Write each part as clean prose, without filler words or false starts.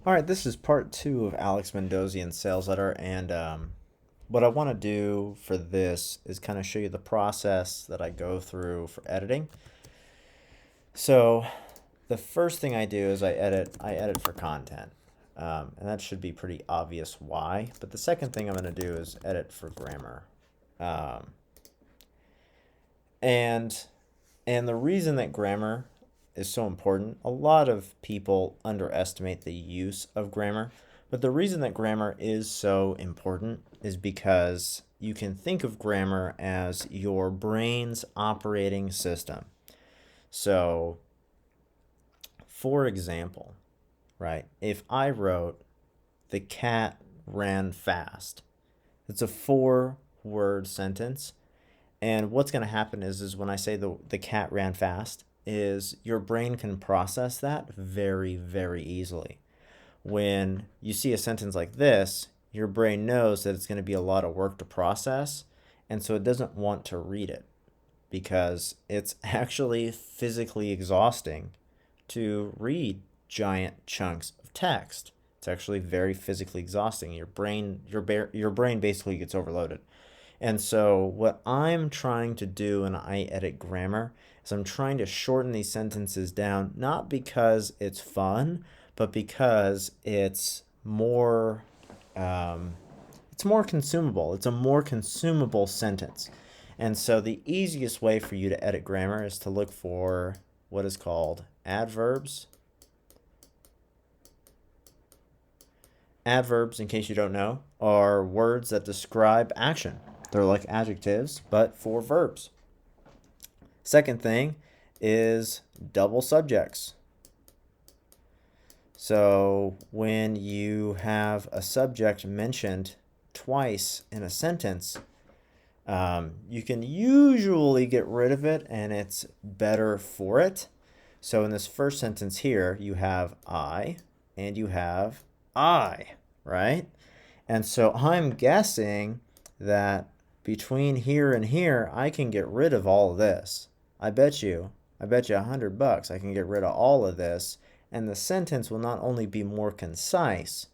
All right, this is part two of Alex Mandossian's sales letter, and what I want to do for this is kind of show you the process that I go through for editing. So the first thing I do is I edit. I edit for content, and that should be pretty obvious why. But the second thing I'm going to do is edit for grammar, um, and and the reason that grammar is so important, a lot of people underestimate the use of grammar. But the reason that grammar is so important is because you can think of grammar as your brain's operating system. So, for example, right, if I wrote, the cat ran fast, it's a four-word sentence. And what's going to happen is when I say the cat ran fast, is your brain can process that very, very easily. When you see a sentence like this, your brain knows that it's going to be a lot of work to process, and so it doesn't want to read it because it's actually physically exhausting to read giant chunks of text. It's actually very physically exhausting. Your brain basically gets overloaded. And so, what I'm trying to do when I edit grammar is I'm trying to shorten these sentences down, not because it's fun, but because it's more consumable. It's a more consumable sentence. And so, the easiest way for you to edit grammar is to look for what is called adverbs. Adverbs, in case you don't know, are words that describe action. They're like adjectives, but for verbs. Second thing is double subjects. So when you have a subject mentioned twice in a sentence, you can usually get rid of it and it's better for it. So in this first sentence here, you have I and you have I, right? And so I'm guessing that between here and here, I can get rid of all of this. I bet you $100 I can get rid of all of this, and the sentence will not only be more concise,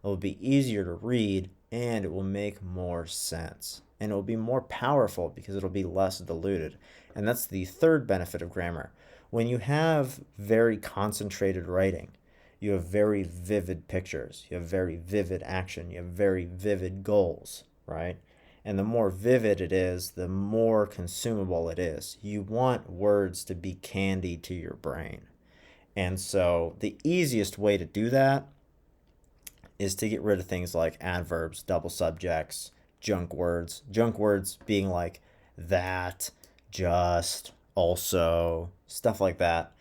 it will be easier to read, and it will make more sense. And it will be more powerful because it'll be less diluted. And that's the third benefit of grammar. When you have very concentrated writing, you have very vivid pictures, you have very vivid action, you have very vivid goals, right? And the more vivid it is, the more consumable it is. You want words to be candy to your brain. And so the easiest way to do that is to get rid of things like adverbs, double subjects, junk words. Junk words being like that, just, also, stuff like that.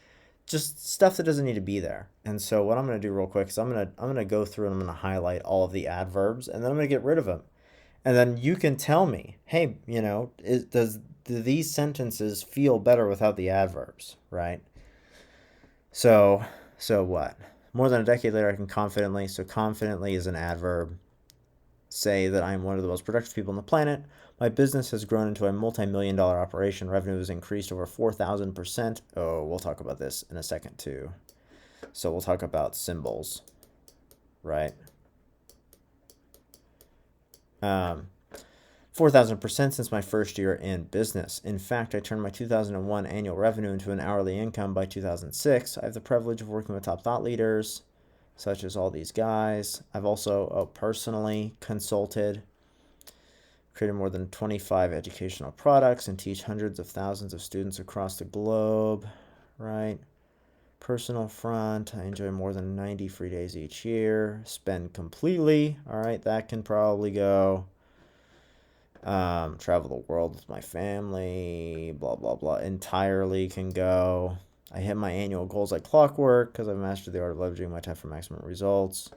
Just stuff that doesn't need to be there. And so what I'm going to do real quick is I'm going to go through and I'm going to highlight all of the adverbs and then I'm going to get rid of them. And then you can tell me, hey, do these sentences feel better without the adverbs, right? So, so what? More than a decade later, I can confidently, so confidently is an adverb, say that I'm one of the most productive people on the planet. My business has grown into a multi-million-dollar operation. Revenue has increased over 4,000%. Oh, we'll talk about this in a second too. So we'll talk about symbols, right? 4,000% since my first year in business. In fact, I turned my 2001 annual revenue into an hourly income by 2006. I have the privilege of working with top thought leaders, such as all these guys. I've also personally consulted, created more than 25 educational products, and teach hundreds of thousands of students across the globe, right? Personal front, I enjoy more than 90 free days each year. Spend completely, all right, that can probably go. Travel the world with my family, blah, blah, blah. Entirely can go. I hit my annual goals like clockwork because I've mastered the art of leveraging my time for maximum results.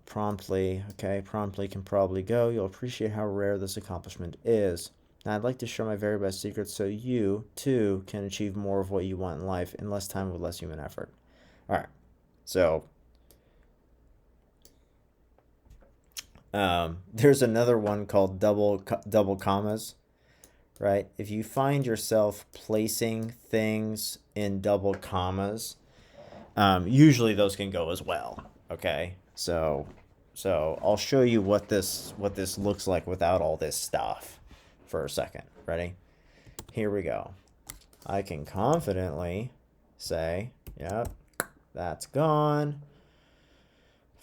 Promptly, okay, promptly can probably go. You'll appreciate how rare this accomplishment is. Now, I'd like to share my very best secrets so you, too, can achieve more of what you want in life in less time with less human effort. All right, so there's another one called double commas, right? If you find yourself placing things in double commas, Usually those can go as well. Okay, so I'll show you what this looks like without all this stuff for a second. Ready? Here we go. I can confidently say, yep, that's gone.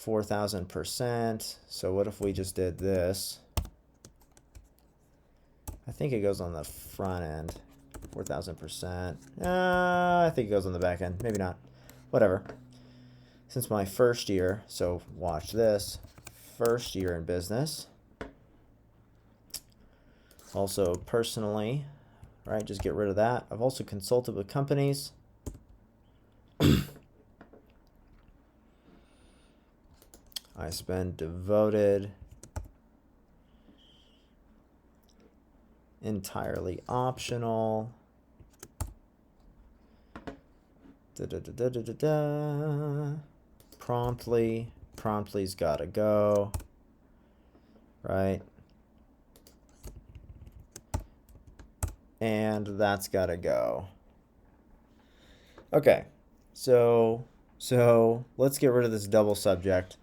4,000%. So what if we just did this? I think it goes on the front end. 4,000%. I think it goes on the back end. Maybe not. Whatever. Since my first year, so watch this. First year in business. Also personally, right? Just get rid of that. I've also consulted with companies. I spend devoted, entirely optional. Promptly's gotta go, right? And that's gotta go. Okay, so let's get rid of this double subject.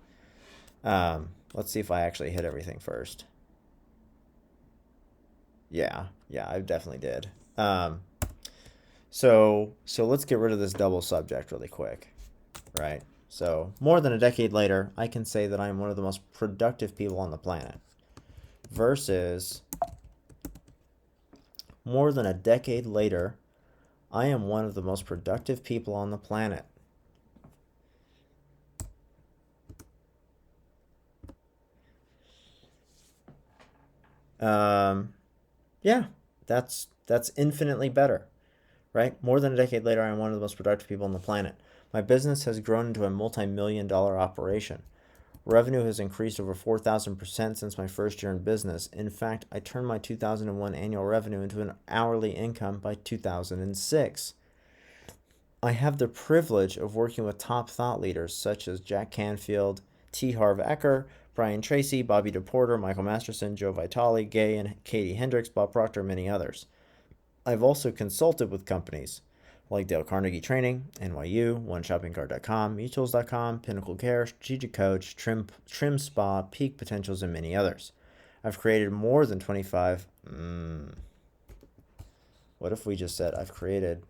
Let's see if I actually hit everything first. Yeah, I definitely did. So let's get rid of this double subject really quick, right? So more than a decade later, I can say that I am one of the most productive people on the planet. Versus more than a decade later, I am one of the most productive people on the planet. Yeah, that's infinitely better, right? More than a decade later, I am one of the most productive people on the planet. My business has grown into a multi-million-dollar operation. Revenue has increased over 4,000% since my first year in business. In fact, I turned my 2001 annual revenue into an hourly income by 2006. I have the privilege of working with top thought leaders such as Jack Canfield, T. Harv Eker, Brian Tracy, Bobby DePorter, Michael Masterson, Joe Vitale, Gay and Katie Hendricks, Bob Proctor, and many others. I've also consulted with companies like Dale Carnegie Training, NYU, OneShoppingCart.com, Mutuals.com, Pinnacle Care, Strategic Coach, Trim Spa, Peak Potentials, and many others. I've created more than 25. What if we just said I've created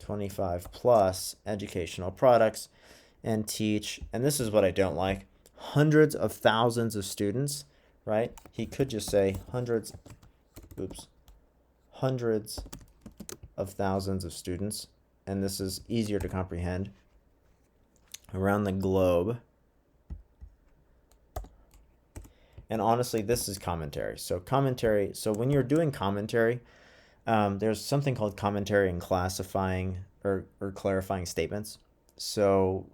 25 plus educational products and teach, and this is what I don't like, hundreds of thousands of students, right? He could just say hundreds of thousands of students, and this is easier to comprehend, around the globe. And honestly, this is commentary. So when you're doing commentary, there's something called commentary and classifying or clarifying statements. So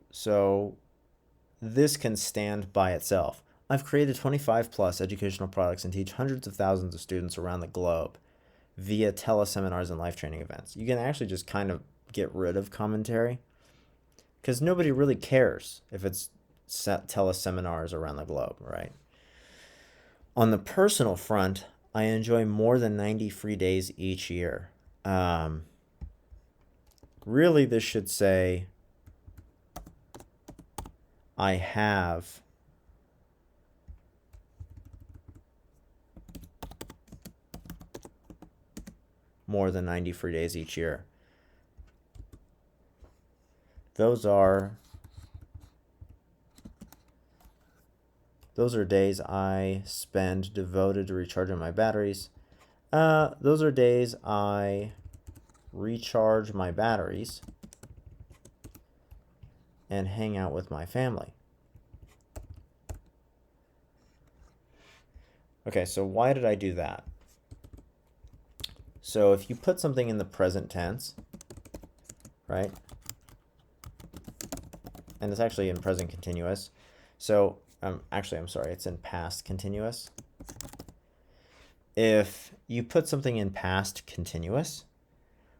this can stand by itself. I've created 25 plus educational products and teach hundreds of thousands of students around the globe via teleseminars and life training events. You can actually just kind of get rid of commentary because nobody really cares if it's teleseminars around the globe, right? On the personal front, I enjoy more than 90 free days each year. Really, this should say I have more than 90 free days each year. Those are days I spend devoted to recharging my batteries. Those are days I recharge my batteries and hang out with my family. Okay, so why did I do that? So if you put something in the present tense, right? And it's actually in present continuous. So actually, I'm sorry, it's in past continuous. If you put something in past continuous,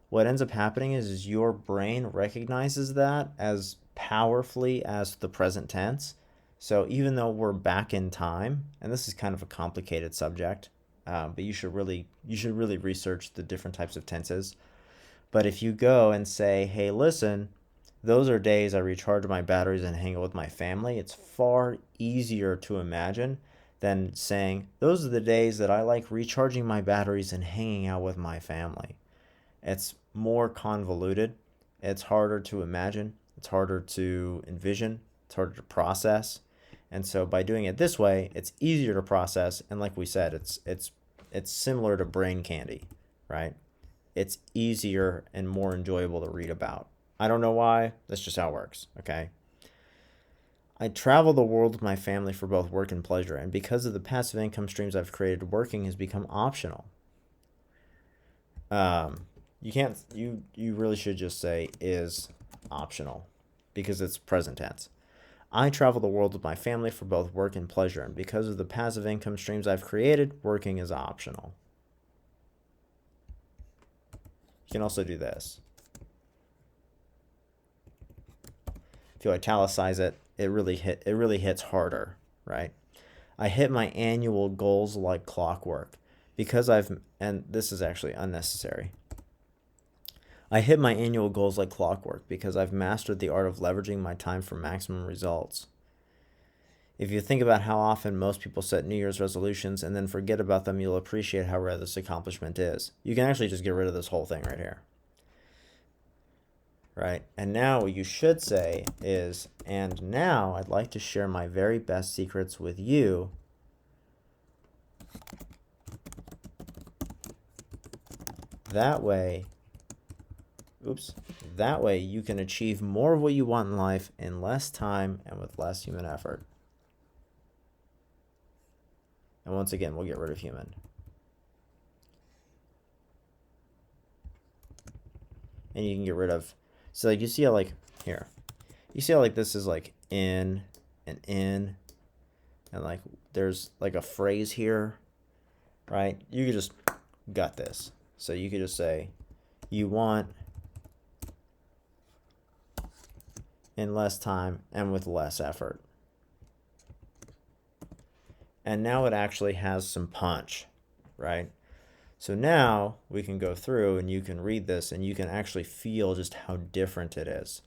what ends up happening is your brain recognizes that as powerfully as the present tense. So even though we're back in time, and this is kind of a complicated subject, but you should really research the different types of tenses. But if you go and say, hey, listen, those are days I recharge my batteries and hang out with my family. It's far easier to imagine than saying, those are the days that I like recharging my batteries and hanging out with my family. It's more convoluted. It's harder to imagine. It's harder to envision. It's harder to process. And so by doing it this way, it's easier to process. And like we said, it's similar to brain candy, right? It's easier and more enjoyable to read about. I don't know why. That's just how it works, okay? I travel the world with my family for both work and pleasure, and because of the passive income streams I've created, working has become optional. You can't. You really should just say is optional, because it's present tense. I travel the world with my family for both work and pleasure, and because of the passive income streams I've created, working is optional. You can also do this. If you italicize it, it really hits harder, right? I hit my annual goals like clockwork because and this is actually unnecessary. I hit my annual goals like clockwork because I've mastered the art of leveraging my time for maximum results. If you think about how often most people set New Year's resolutions and then forget about them, you'll appreciate how rare this accomplishment is. You can actually just get rid of this whole thing right here. Right? And now what you should say is, and now I'd like to share my very best secrets with you. That way you can achieve more of what you want in life in less time and with less human effort. And once again, we'll get rid of human. And you can get rid of, so like you see how like here, you see how like this is like in, and like there's like a phrase here, right? You could just gut this. So you could just say, you want in less time and with less effort. And now it actually has some punch, right? So now we can go through and you can read this and you can actually feel just how different it is.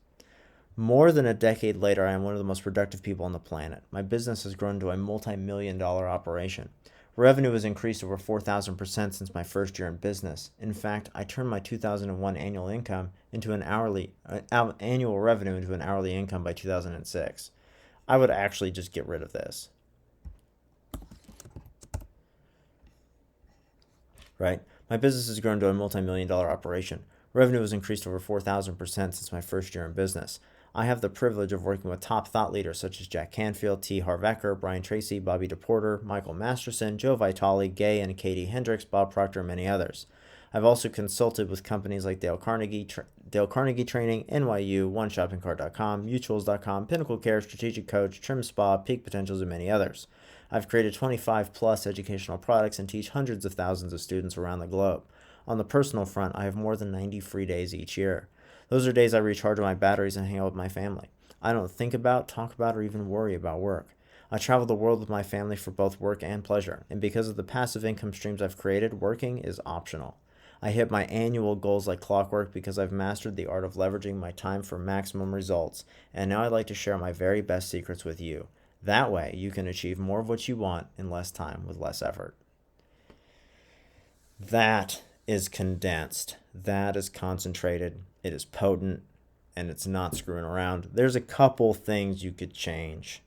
More than a decade later, I am one of the most productive people on the planet. My business has grown to a multi-million-dollar operation. Revenue has increased over 4,000% since my first year in business. In fact, I turned my 2001 annual income into an annual revenue into an hourly income by 2006. I would actually just get rid of this. Right? My business has grown to a multi-million-dollar operation. Revenue has increased over 4,000% since my first year in business. I have the privilege of working with top thought leaders such as Jack Canfield, T. Harv Eker, Brian Tracy, Bobby DePorter, Michael Masterson, Joe Vitale, Gay and Katie Hendricks, Bob Proctor, and many others. I've also consulted with companies like Dale Carnegie Training, NYU, OneShoppingCart.com, Mutuals.com, Pinnacle Care, Strategic Coach, Trim Spa, Peak Potentials, and many others. I've created 25 plus educational products and teach hundreds of thousands of students around the globe. On the personal front, I have more than 90 free days each year. Those are days I recharge my batteries and hang out with my family. I don't think about, talk about, or even worry about work. I travel the world with my family for both work and pleasure, and because of the passive income streams I've created, working is optional. I hit my annual goals like clockwork because I've mastered the art of leveraging my time for maximum results, and now I'd like to share my very best secrets with you. That way, you can achieve more of what you want in less time with less effort. That is condensed. That is concentrated. It is potent, and it's not screwing around. There's a couple things you could change,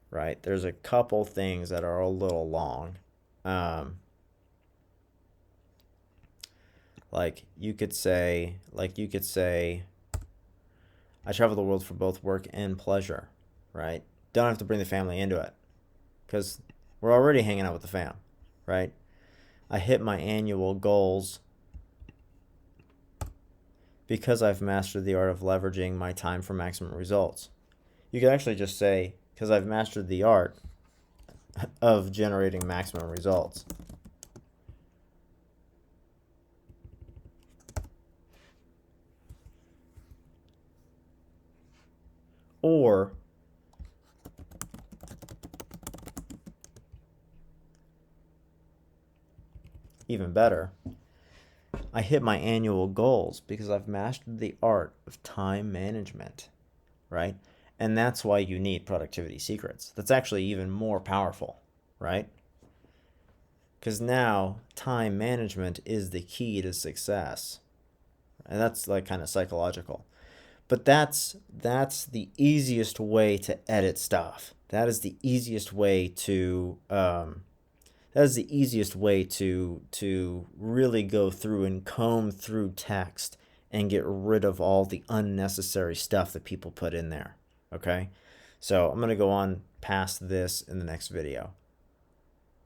right? There's a couple things that are a little long. Like you could say, I travel the world for both work and pleasure, right? Don't have to bring the family into it because we're already hanging out with the fam, right? I hit my annual goals because I've mastered the art of leveraging my time for maximum results. You could actually just say, because I've mastered the art of generating maximum results. Or even better, I hit my annual goals because I've mastered the art of time management. right? And that's why you need productivity secrets. That's actually even more powerful, right? Because now time management is the key to success. And that's like kind of psychological. But that's the easiest way to edit stuff. That is the easiest way to really go through and comb through text and get rid of all the unnecessary stuff that people put in there. Okay? So I'm going to go on past this in the next video.